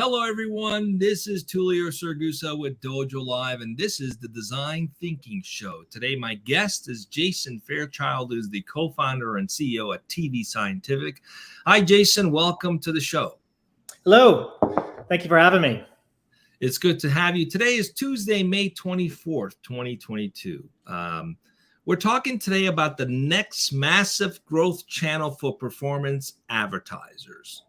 Hello, everyone. This is Tulio Sergusa with Dojo Live, and this is the Design Thinking Show. Today, my guest is Jason Fairchild, who's the co-founder and CEO at TV Scientific. Hi, Jason. Welcome to the show. Hello. Thank you for having me. It's good to have you. Today is Tuesday, May 24th, 2022. We're talking today about the next massive growth channel for performance advertisers,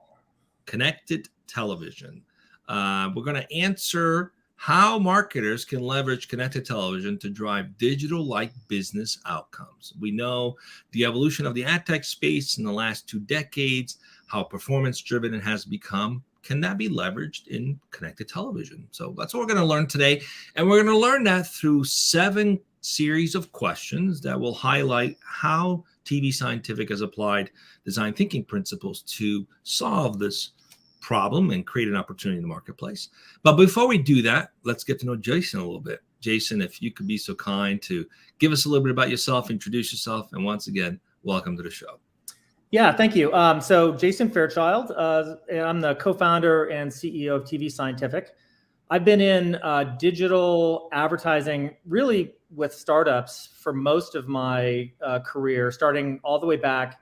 connected television. We're going to answer how marketers can leverage connected television to drive digital-like business outcomes. We know the evolution of the ad tech space in the last 2 decades, how performance-driven it has become. Can that be leveraged in connected television? So that's what we're going to learn today. And we're going to learn that through 7 series of questions that will highlight how TV Scientific has applied design thinking principles to solve this problem and create an opportunity in the marketplace. But before we do that, let's get to know Jason a little bit. Jason, if you could be so kind to give us a little bit about yourself, introduce yourself, and once again, welcome to the show. Yeah, thank you. So Jason Fairchild, I'm the co-founder and CEO of TV Scientific. I've been in digital advertising really with startups for most of my career, starting all the way back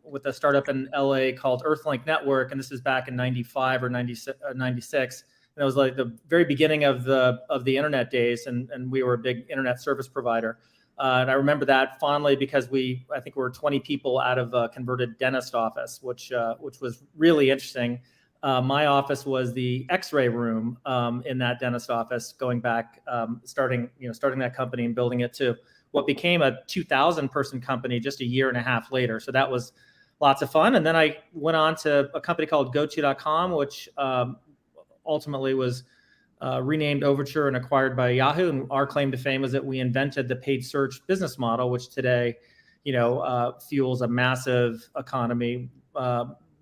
with a startup in LA called Earthlink Network. And this is back in 95 or 96. And it was like the very beginning of the internet days. And we were a big internet service provider. And I remember that fondly because I think we were 20 people out of a converted dentist office, which was really interesting. My office was the X-ray room in that dentist office, going back, starting that company and building it to what became a 2,000 person company just a year and a half later. So that was lots of fun. And then I went on to a company called GoTo.com, which ultimately was renamed Overture and acquired by Yahoo. And our claim to fame is that we invented the paid search business model, which today, fuels a massive economy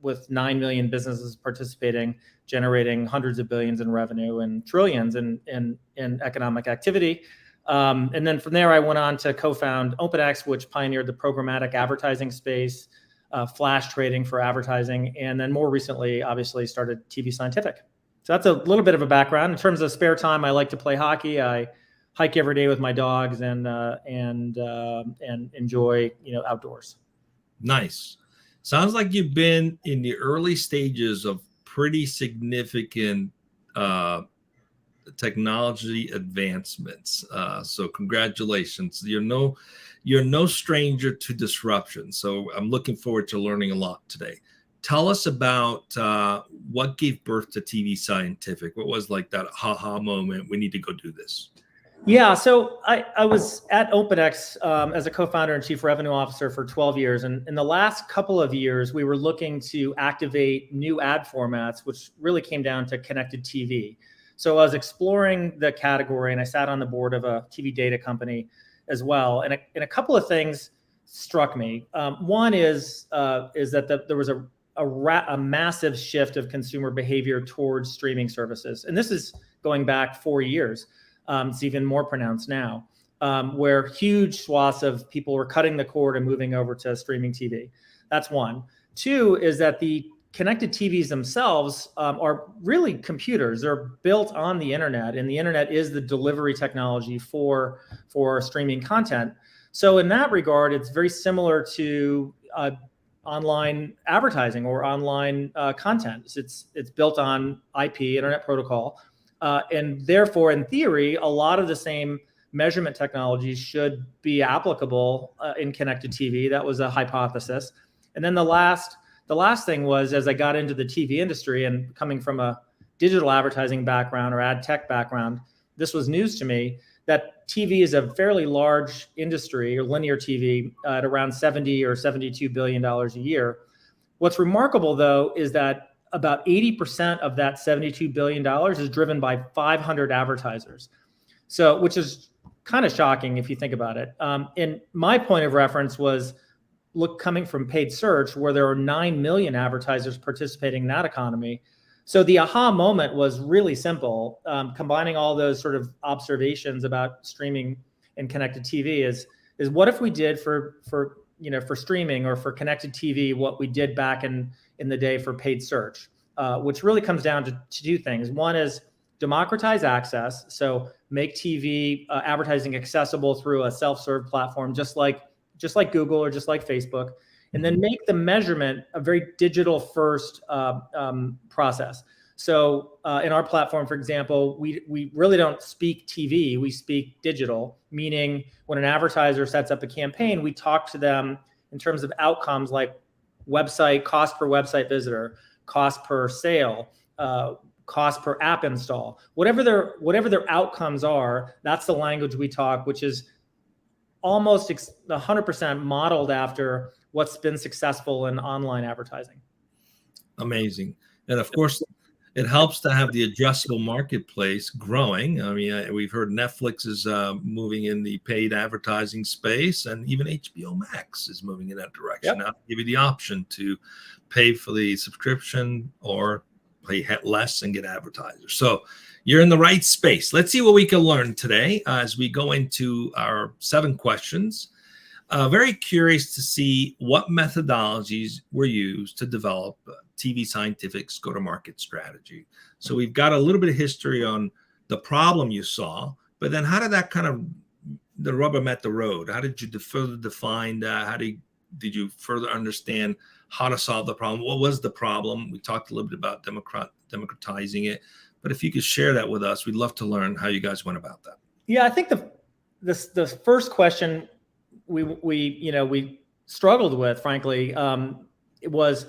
with 9 million businesses participating, generating hundreds of billions in revenue and trillions in economic activity. And then from there, I went on to co-found OpenX, which pioneered the programmatic advertising space, flash trading for advertising, and then more recently, obviously, started TV Scientific. So that's a little bit of a background. In terms of spare time, I like to play hockey. I hike every day with my dogs and enjoy outdoors. Nice. Sounds like you've been in the early stages of pretty significant technology advancements. So congratulations. You're no stranger to disruption. So I'm looking forward to learning a lot today. Tell us about what gave birth to TV Scientific. What was like that aha moment? We need to go do this. Yeah, so I was at OpenX as a co-founder and chief revenue officer for 12 years. And in the last couple of years, we were looking to activate new ad formats, which really came down to connected TV. So I was exploring the category, and I sat on the board of a TV data company as well. And a couple of things struck me. One is that there was a massive shift of consumer behavior towards streaming services. And this is going back 4 years. It's even more pronounced now, where huge swaths of people were cutting the cord and moving over to streaming TV. That's one. Two is that the connected TVs themselves are really computers. They're built on the internet, and the internet is the delivery technology for streaming content. So in that regard, it's very similar to online advertising or online content. It's built on IP, Internet Protocol. And therefore, in theory, a lot of the same measurement technologies should be applicable in connected TV. That was a hypothesis. And then the last thing was, as I got into the TV industry and coming from a digital advertising background or ad tech background, this was news to me, that TV is a fairly large industry, or linear TV, at around $70 or $72 billion a year. What's remarkable, though, is that about 80% of that $72 billion is driven by 500 advertisers. So, which is kind of shocking if you think about it. And my point of reference was coming from paid search, where there are 9 million advertisers participating in that economy. So the aha moment was really simple. Combining all those sort of observations about streaming and connected TV is what if we did for streaming or for connected TV what we did back in the day for paid search. which really comes down to two things. One is democratize access. So make TV advertising accessible through a self-serve platform, just like Google or just like Facebook, and then make the measurement a very digital first process. So in our platform, for example, we really don't speak TV, we speak digital, meaning when an advertiser sets up a campaign, we talk to them in terms of outcomes like website, cost per website visitor, cost per sale, cost per app install, whatever their outcomes are, that's the language we talk, which is almost 100% modeled after what's been successful in online advertising. Amazing. And of course, it helps to have the addressable marketplace growing. I mean, we've heard Netflix is moving in the paid advertising space, and even HBO Max is moving in that direction. Now, give you the option to pay for the subscription or pay less and get advertisers. So you're in the right space. Let's see what we can learn today as we go into our 7 questions. Very curious to see what methodologies were used to develop TV Scientific's go-to-market strategy. So we've got a little bit of history on the problem you saw, but then how did that kind of, the rubber met the road? How did you further define that? How did you further understand how to solve the problem? What was the problem? We talked a little bit about democratizing it, but if you could share that with us, we'd love to learn how you guys went about that. Yeah, I think the first question we struggled with, frankly, it was,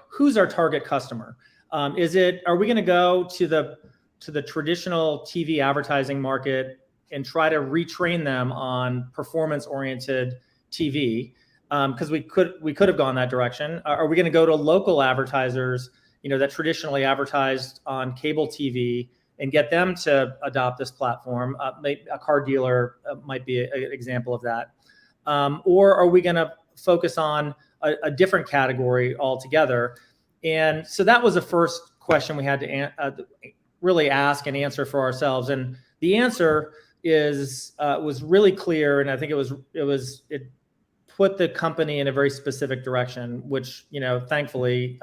who's our target customer? Are we going to go to the traditional TV advertising market and try to retrain them on performance-oriented TV? Because we could have gone that direction. Are we going to go to local advertisers, that traditionally advertised on cable TV, and get them to adopt this platform? A car dealer might be an example of that. Or are we going to focus on a different category altogether? And so that was the first question we had to really ask and answer for ourselves. And the answer was really clear, and I think it put the company in a very specific direction, which thankfully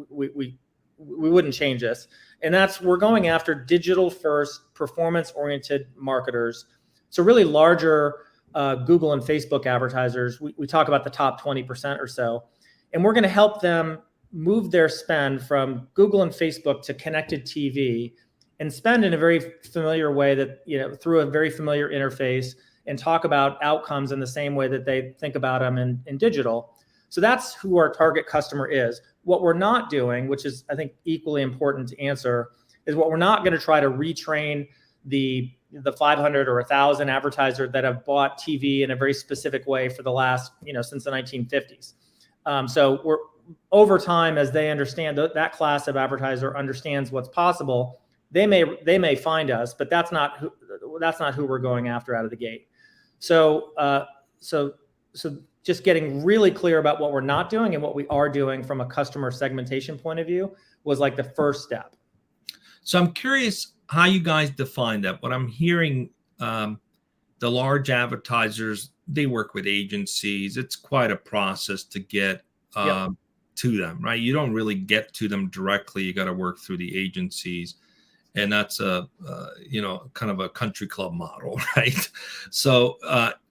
we wouldn't change this. And we're going after digital first, performance oriented marketers. So really larger Google and Facebook advertisers. We talk about the top 20% or so, and we're going to help them move their spend from Google and Facebook to connected TV and spend in a very familiar way that, through a very familiar interface, and talk about outcomes in the same way that they think about them in digital. So that's who our target customer is. What we're not doing, which is I think equally important to answer, is what we're not going to try to retrain the 500 or 1,000 advertisers that have bought TV in a very specific way for the last, since the 1950s. So we're over time, as they understand that class of advertiser understands what's possible, they may find us, but that's not who we're going after out of the gate. So just getting really clear about what we're not doing and what we are doing from a customer segmentation point of view was like the first step. So I'm curious how you guys define that. What I'm hearing, the large advertisers, they work with agencies. It's quite a process to get to them, right? You don't really get to them directly. You got to work through the agencies. And that's kind of a country club model, right? So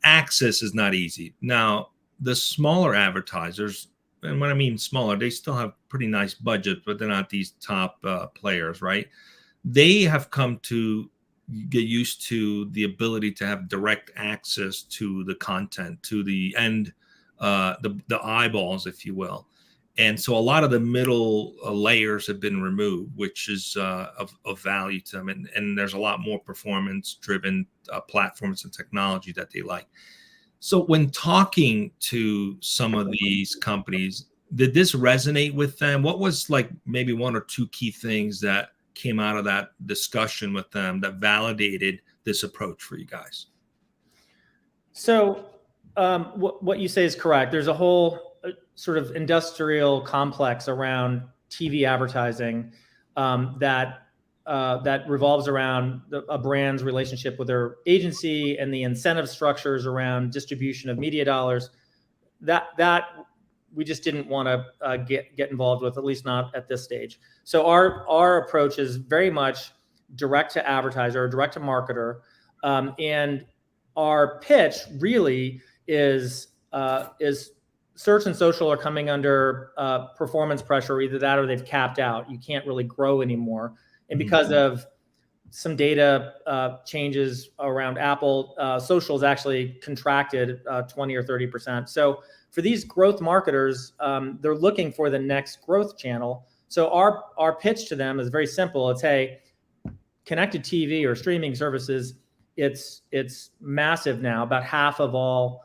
access is not easy. Now, the smaller advertisers, and when I mean smaller, they still have pretty nice budget, but they're not these top players, right? They have come to get used to the ability to have direct access to the content, to the end, the eyeballs, if you will. And so a lot of the middle layers have been removed, which is of value to them. And there's a lot more performance-driven platforms and technology that they like. So when talking to some of these companies, did this resonate with them? What was like maybe 1 or 2 key things that came out of that discussion with them that validated this approach for you guys? So what you say is correct. There's a whole sort of industrial complex around TV advertising that revolves around a brand's relationship with their agency and the incentive structures around distribution of media dollars. That we just didn't want to get involved with, at least not at this stage. So our approach is very much direct to advertiser, direct to marketer, and our pitch really is search and social are coming under performance pressure, either that or they've capped out. You can't really grow anymore, and because of some data changes around Apple, social is actually contracted 20 or 30%. So for these growth marketers, they're looking for the next growth channel. So our pitch to them is very simple. It's, hey, connected TV or streaming services, it's massive now. About half of all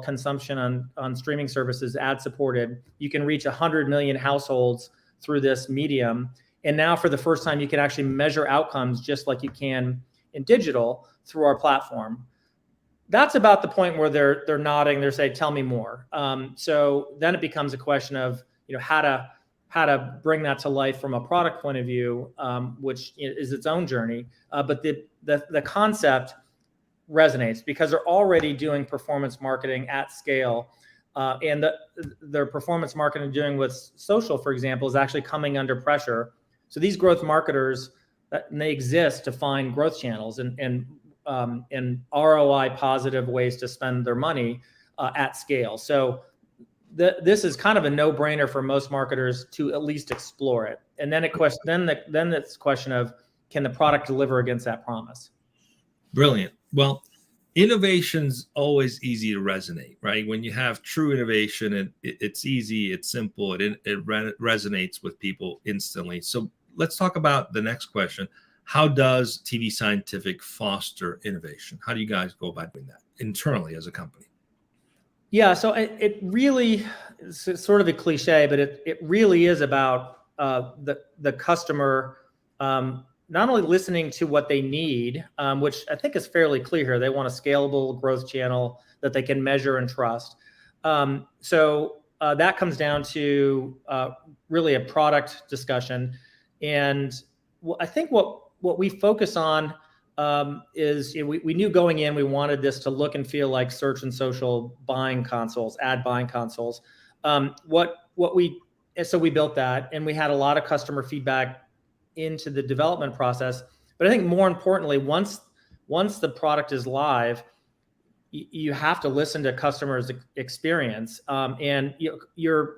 consumption on streaming services ad supported. You can reach 100 million households through this medium. And now for the first time, you can actually measure outcomes just like you can in digital through our platform. That's about the point where they're nodding. They're saying, "Tell me more." So then it becomes a question of how to bring that to life from a product point of view, which is its own journey. But the concept resonates because they're already doing performance marketing at scale. And their performance marketing doing with social, for example, is actually coming under pressure. So these growth marketers, they exist to find growth channels and ROI positive ways to spend their money at scale. So this is kind of a no-brainer for most marketers to at least explore it. And then it's a question of, can the product deliver against that promise? Brilliant. Well, innovation's always easy to resonate, right? When you have true innovation, it's easy, it's simple, it resonates with people instantly. So let's talk about the next question. How does TV Scientific foster innovation? How do you guys go about doing that internally as a company? Yeah, so it really, it's sort of a cliche, but it really is about the customer not only listening to what they need, which I think is fairly clear here. They want a scalable growth channel that they can measure and trust. So that comes down to really a product discussion. And I think what we focus on is we knew going in, we wanted this to look and feel like search and social buying consoles, ad buying consoles. So we built that, and we had a lot of customer feedback into the development process. But I think more importantly, once the product is live, you have to listen to customers' experience, and you're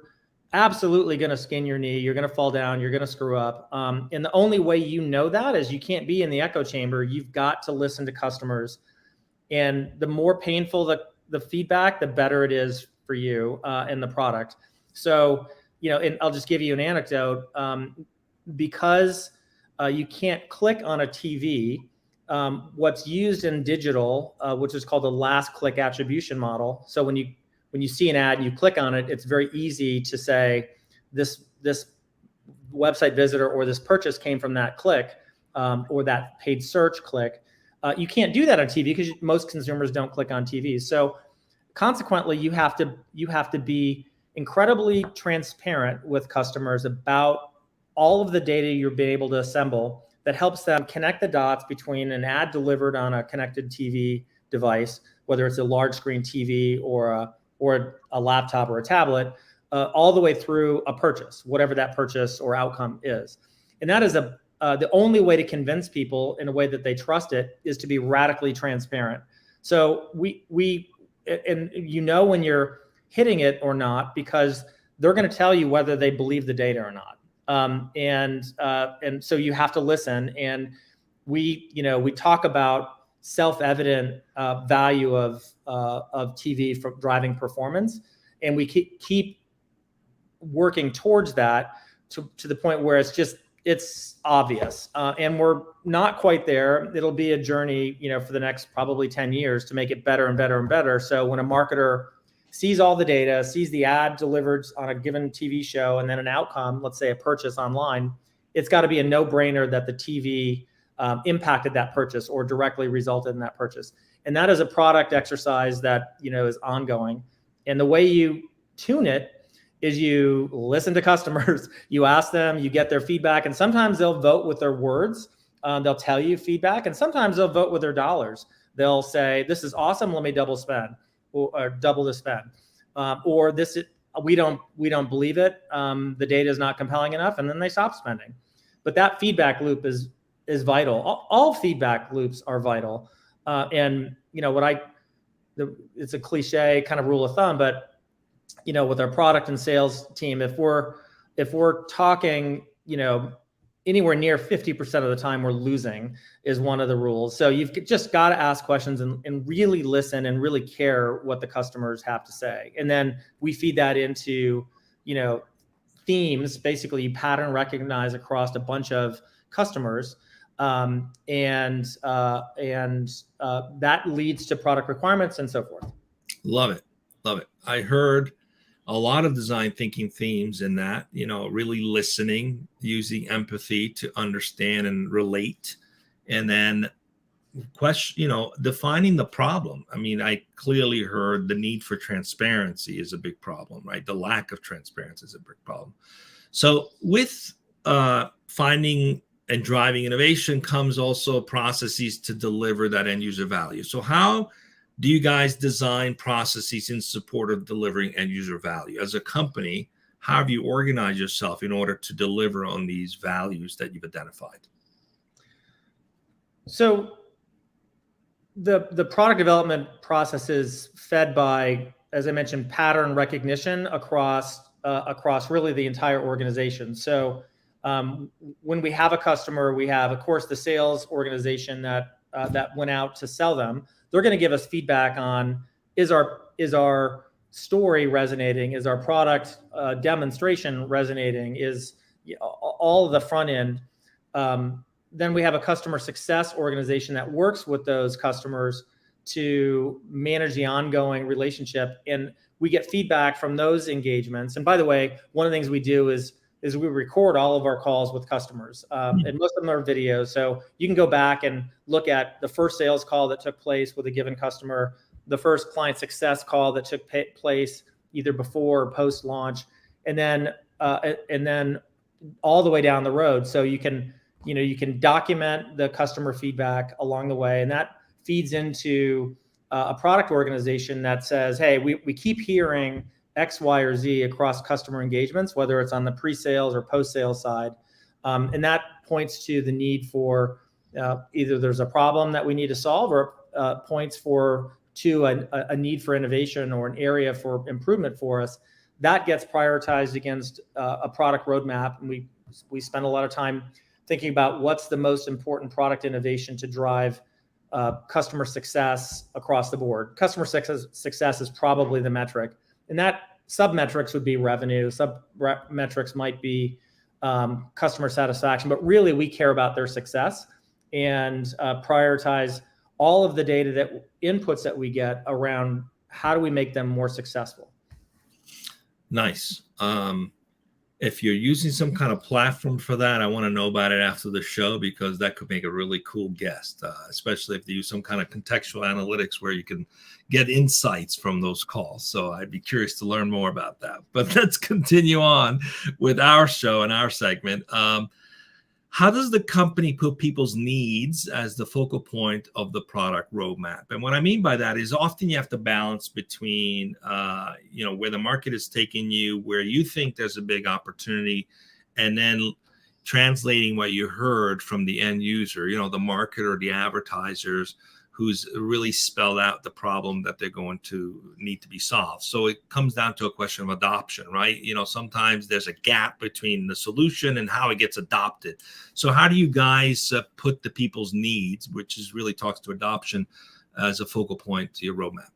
absolutely going to skin your knee. You're going to fall down. You're going to screw up. And the only way you know that is you can't be in the echo chamber. You've got to listen to customers. And the more painful the feedback, the better it is for you and the product. So, and I'll just give you an anecdote. Because you can't click on a TV, what's used in digital, which is called the last click attribution model. So when you see an ad and you click on it, it's very easy to say this website visitor or this purchase came from that click or that paid search click. You can't do that on TV because most consumers don't click on TV. So consequently, you have to be incredibly transparent with customers about all of the data you've been able to assemble that helps them connect the dots between an ad delivered on a connected TV device, whether it's a large screen TV or a laptop or a tablet, all the way through a purchase, whatever that purchase or outcome is. And that is the only way to convince people in a way that they trust it is to be radically transparent. So we when you're hitting it or not, because they're going to tell you whether they believe the data or not. And so you have to listen. And we talk about self-evident value of TV for driving performance, and we keep working towards that to the point where it's obvious. And we're not quite there. It'll be a journey, for the next probably 10 years to make it better and better and better. So when a marketer sees all the data, sees the ad delivered on a given TV show, and then an outcome, let's say a purchase online, it's got to be a no-brainer that the TV impacted that purchase or directly resulted in that purchase. And that is a product exercise that is ongoing. And the way you tune it is you listen to customers, you ask them, you get their feedback, and sometimes they'll vote with their words. They'll tell you feedback, and sometimes they'll vote with their dollars. They'll say, "This is awesome. Let me double spend." Or double the spend, or this we don't believe it. The data is not compelling enough, and then they stop spending. But that feedback loop is vital. All feedback loops are vital. And it's a cliche kind of rule of thumb, but with our product and sales team, if we're talking, anywhere near 50% of the time we're losing is one of the rules. So you've just got to ask questions and really listen and really care what the customers have to say. And then we feed that into, themes. Basically, you pattern recognize across a bunch of customers. And that leads to product requirements and so forth. Love it. Love it. I heard a lot of design thinking themes in that, really listening, using empathy to understand and relate, and then defining the problem. I mean, I clearly heard the need for transparency is a big problem, right? The lack of transparency is a big problem. So with finding and driving innovation comes also processes to deliver that end user value. So how do you guys design processes in support of delivering end user value? As a company, how have you organized yourself in order to deliver on these values that you've identified? So the product development process is fed by, as I mentioned, pattern recognition across really the entire organization. So when we have a customer, we have, of course, the sales organization that went out to sell them. They're going to give us feedback on, is our story resonating? Is our product demonstration resonating? Is all of the front end? Then we have a customer success organization that works with those customers to manage the ongoing relationship. And we get feedback from those engagements. And by the way, one of the things we do is we record all of our calls with customers, and most of them are videos. So you can go back and look at the first sales call that took place with a given customer, the first client success call that took place either before or post launch, and then all the way down the road. So you can document the customer feedback along the way, and that feeds into a product organization that says, hey, we keep hearing X, Y, or Z across customer engagements, whether it's on the pre-sales or post-sales side. And that points to the need for either there's a problem that we need to solve, or points to a need for innovation or an area for improvement for us. That gets prioritized against a product roadmap. And we spend a lot of time thinking about what's the most important product innovation to drive customer success across the board. Customer success is probably the metric. And that sub-metrics would be revenue. Sub-metrics might be customer satisfaction. But really, we care about their success and prioritize all of the data inputs that we get around how do we make them more successful. Nice. If you're using some kind of platform for that, I want to know about it after the show, because that could make a really cool guest, especially if they use some kind of contextual analytics where you can get insights from those calls. So I'd be curious to learn more about that. But let's continue on with our show and our segment. How does the company put people's needs as the focal point of the product roadmap? And what I mean by that is often you have to balance between, where the market is taking you, where you think there's a big opportunity, and then translating what you heard from the end user, the market or the advertisers, who's really spelled out the problem that they're going to need to be solved. So it comes down to a question of adoption, right? Sometimes there's a gap between the solution and how it gets adopted. So how do you guys put the people's needs, which is really talks to adoption, as a focal point to your roadmap?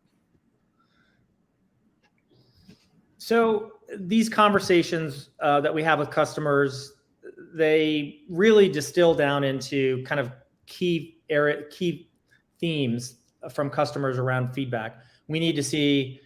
So these conversations that we have with customers, they really distill down into kind of key themes from customers around feedback. We need to see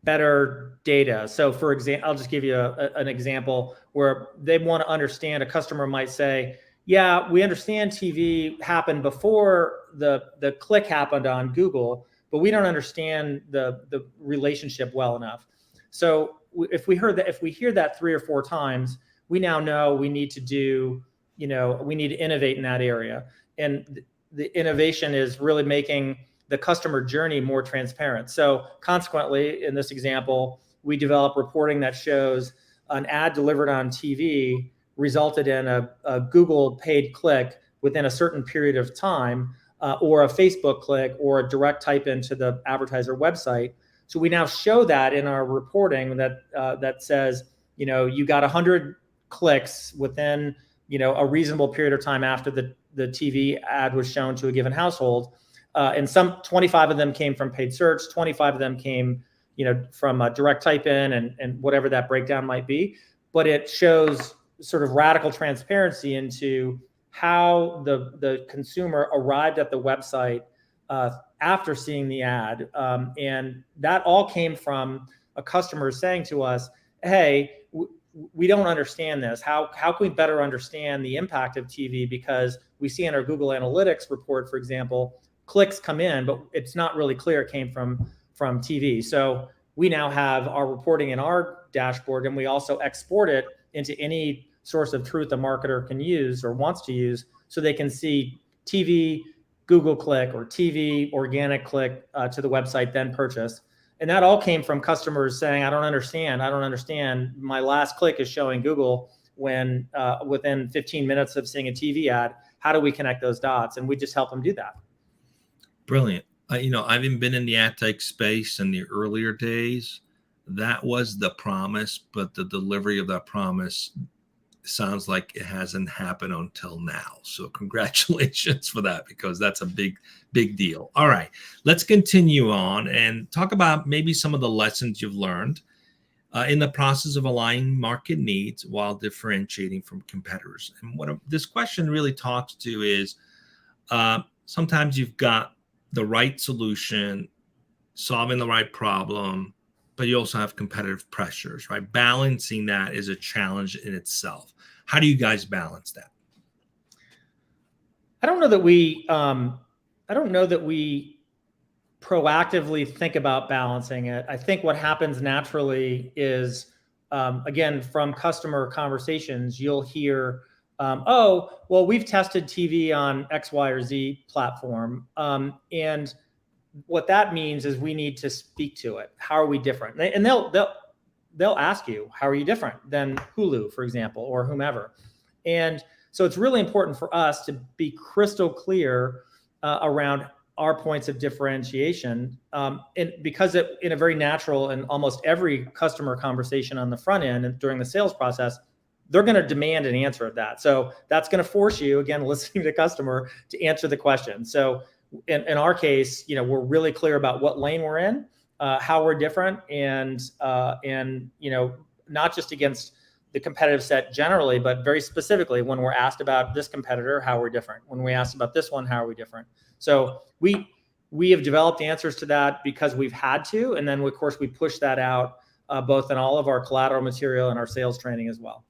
better data. So for example, I'll just give you an example where they want to understand. A customer might say, yeah, we understand TV happened before the click happened on Google, but we don't understand the relationship well enough. So if we hear that 3 or 4 times, we now know we need to innovate in that area. And the innovation is really making the customer journey more transparent. So consequently, in this example, we develop reporting that shows an ad delivered on TV resulted in a Google paid click within a certain period of time, or a Facebook click, or a direct type into the advertiser website. So we now show that in our reporting that says, you got 100 clicks within, a reasonable period of time after the TV ad was shown to a given household. And 25 of them came from paid search, 25 of them came, from a direct type in, and whatever that breakdown might be. But it shows sort of radical transparency into how the consumer arrived at the website after seeing the ad. And that all came from a customer saying to us, hey, we don't understand this. How can we better understand the impact of TV? Because we see in our Google Analytics report, for example, clicks come in, but it's not really clear it came from TV. So we now have our reporting in our dashboard, and we also export it into any source of truth a marketer can use or wants to use, so they can see TV Google click or TV organic click to the website, then purchase. And that all came from customers saying, I don't understand. My last click is showing Google when within 15 minutes of seeing a TV ad. How do we connect those dots? And we just help them do that. Brilliant. I haven't been in the ad tech space in the earlier days. That was the promise, but the delivery of that promise sounds like it hasn't happened until now. So congratulations for that, because that's a big deal. All right, let's continue on and talk about maybe some of the lessons you've learned in the process of aligning market needs while differentiating from competitors. And what this question really talks to is sometimes you've got the right solution, solving the right problem, but you also have competitive pressures, right? Balancing that is a challenge in itself. How do you guys balance that? I don't know that we proactively think about balancing it. I think what happens naturally is, again, from customer conversations, you'll hear, oh, well, we've tested TV on X, Y, or Z platform. And what that means is we need to speak to it. How are we different? And they'll ask you, how are you different than Hulu, for example, or whomever? And so it's really important for us to be crystal clear around our points of differentiation. And because in a very natural and almost every customer conversation on the front end and during the sales process, they're going to demand an answer of that. So that's going to force you, again, listening to the customer, to answer the question. So in our case, we're really clear about what lane we're in, how we're different, and not just against the competitive set generally, but very specifically when we're asked about this competitor, how we're different. When we asked about this one, how are we different? So we have developed answers to that because we've had to, and then of course we push that out both in all of our collateral material and our sales training as well.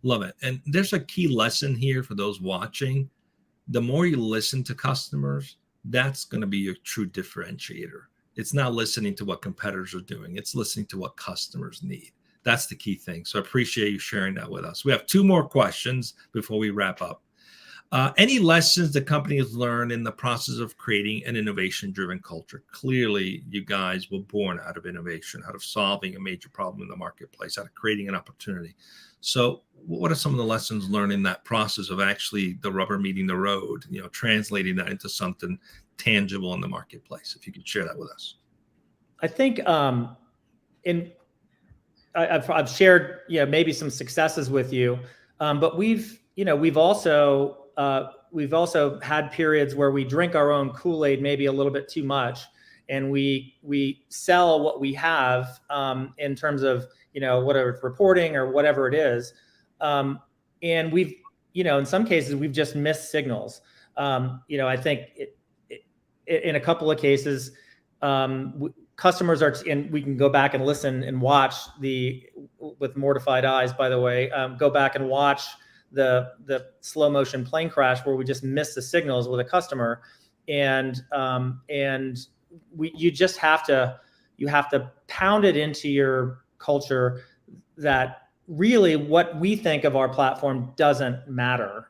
Love it. And there's a key lesson here for those watching. The more you listen to customers, that's going to be your true differentiator. It's not listening to what competitors are doing. It's listening to what customers need. That's the key thing. So I appreciate you sharing that with us. We have two more questions before we wrap up. Any lessons the company has learned in the process of creating an innovation-driven culture? Clearly, you guys were born out of innovation, out of solving a major problem in the marketplace, out of creating an opportunity. So what are some of the lessons learned in that process of actually the rubber meeting the road, translating that into something tangible in the marketplace? If you could share that with us. I think I've shared maybe some successes with you, but we've also had periods where we drink our own Kool-Aid maybe a little bit too much, and we sell what we have in terms of whatever it's reporting or whatever it is, and we've in some cases we've just missed signals. I think in a couple of cases, customers are, and we can go back and listen and watch with mortified eyes, by the way, go back and watch the slow motion plane crash where we just missed the signals with a customer, and you just have to pound it into your culture that really what we think of our platform doesn't matter.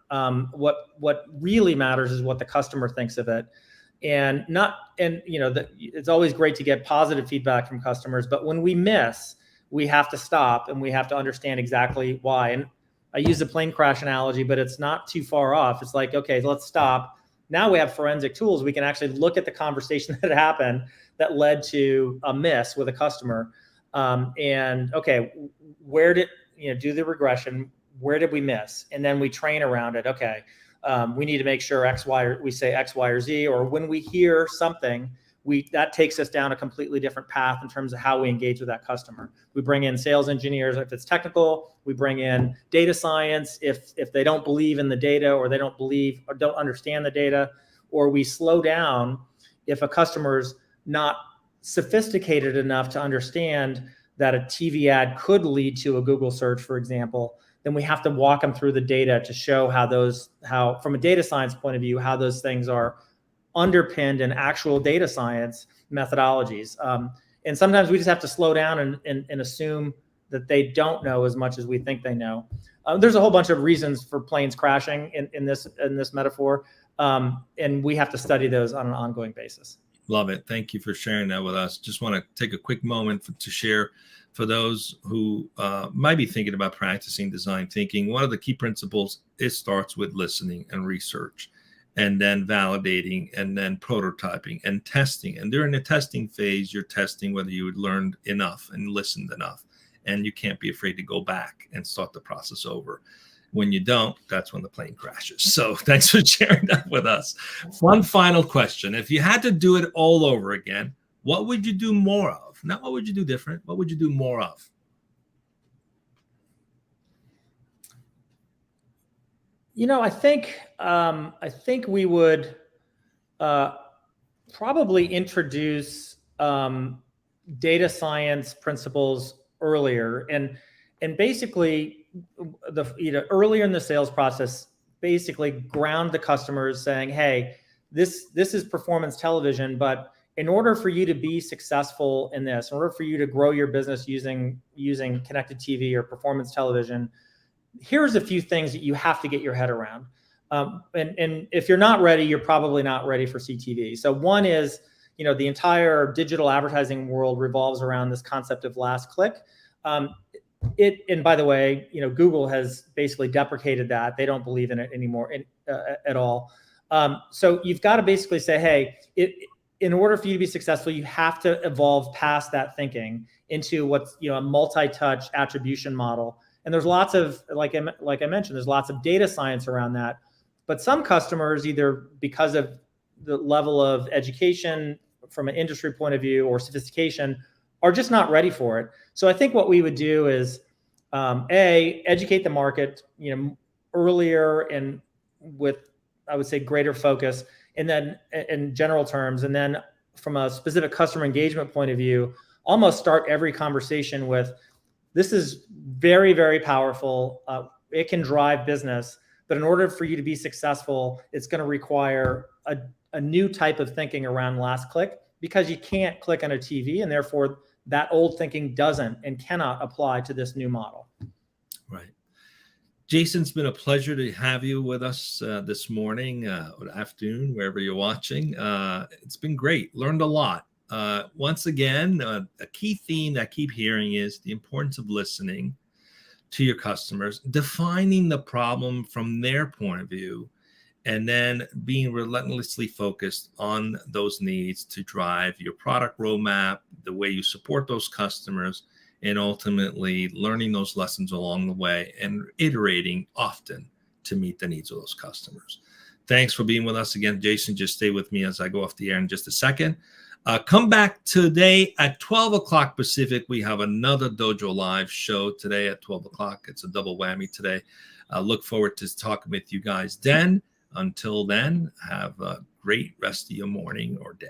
What really matters is what the customer thinks of it. And it's always great to get positive feedback from customers, but when we miss, we have to stop and we have to understand exactly why. And I use the plane crash analogy, but it's not too far off. It's like, okay, let's stop. Now we have forensic tools. We can actually look at the conversation that happened that led to a miss with a customer. And okay, where did, do the regression? Where did we miss? And then we train around it. Okay, we need to make sure X, Y, or we say X, Y, or Z, or when we hear something, that takes us down a completely different path in terms of how we engage with that customer. We bring in sales engineers if it's technical. We bring in data science if they don't believe in the data, or they don't believe or don't understand the data, or we slow down if a customer's not sophisticated enough to understand that a TV ad could lead to a Google search, for example. Then we have to walk them through the data to show how from a data science point of view, how those things are underpinned in actual data science methodologies. And sometimes we just have to slow down and assume that they don't know as much as we think they know. There's a whole bunch of reasons for planes crashing in this metaphor, and we have to study those on an ongoing basis. Love it. Thank you for sharing that with us. Just want to take a quick moment to share for those who might be thinking about practicing design thinking. One of the key principles, it starts with listening and research, and then validating, and then prototyping and testing. And during the testing phase, you're testing whether you had learned enough and listened enough. And you can't be afraid to go back and start the process over. When you don't, that's when the plane crashes. So thanks for sharing that with us. One final question. If you had to do it all over again, what would you do more of? Not what would you do different, what would you do more of? I think we would probably introduce data science principles earlier, and basically earlier in the sales process, basically ground the customers saying, hey, this is performance television, but in order for you to be successful in this, in order for you to grow your business using connected TV or performance television, here's a few things that you have to get your head around. And if you're not ready, you're probably not ready for CTV. So one is, the entire digital advertising world revolves around this concept of last click. And by the way, Google has basically deprecated that. They don't believe in it anymore at all. So you've got to basically say, hey, in order for you to be successful, you have to evolve past that thinking into what's a multi-touch attribution model. And there's lots of, like I mentioned, there's lots of data science around that. But some customers, either because of the level of education from an industry point of view or sophistication, are just not ready for it. So I think what we would do is, educate the market, earlier and with, I would say, greater focus, and then in general terms, and then from a specific customer engagement point of view, almost start every conversation with, this is very, very powerful. It can drive business, but in order for you to be successful, it's going to require a new type of thinking around last click, because you can't click on a TV, and therefore that old thinking doesn't and cannot apply to this new model. Right. Jason, it's been a pleasure to have you with us this morning or afternoon, wherever you're watching. It's been great. Learned a lot. Once again, a key theme that I keep hearing is the importance of listening to your customers, defining the problem from their point of view, and then being relentlessly focused on those needs to drive your product roadmap, the way you support those customers, and ultimately learning those lessons along the way and iterating often to meet the needs of those customers. Thanks for being with us again, Jason. Just stay with me as I go off the air in just a second. Come back today at 12 o'clock Pacific. We have another Dojo Live show today at 12 o'clock. It's a double whammy today. I look forward to talking with you guys then. Until then, have a great rest of your morning or day.